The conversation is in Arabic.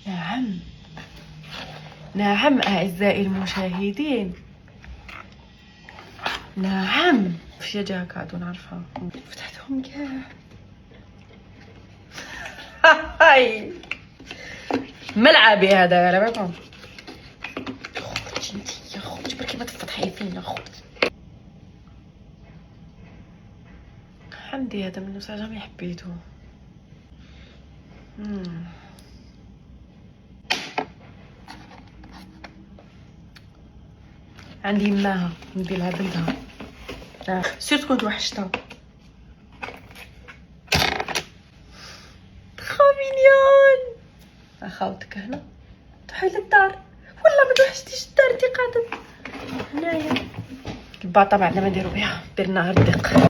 نعم نعم أعزائي المشاهدين، نعم فيا جاك هادو نعرفها فتحتهم كاع. هاي ملعبي هذا على بالكم. خرجي انتيا خرجي بركي ما تفتحي فينا خرجي. حمدي هذا منو جامي حبيتو. عندي ماها ندير لها بنتها سيرت كنت وحشتها. خامينيون اخاوتك هنا تروحي للدار. والله ما توحشتيش الدار انتي قاعده هنايا. الباطا بعدنا ما نديرو بها، درنا غير الدق.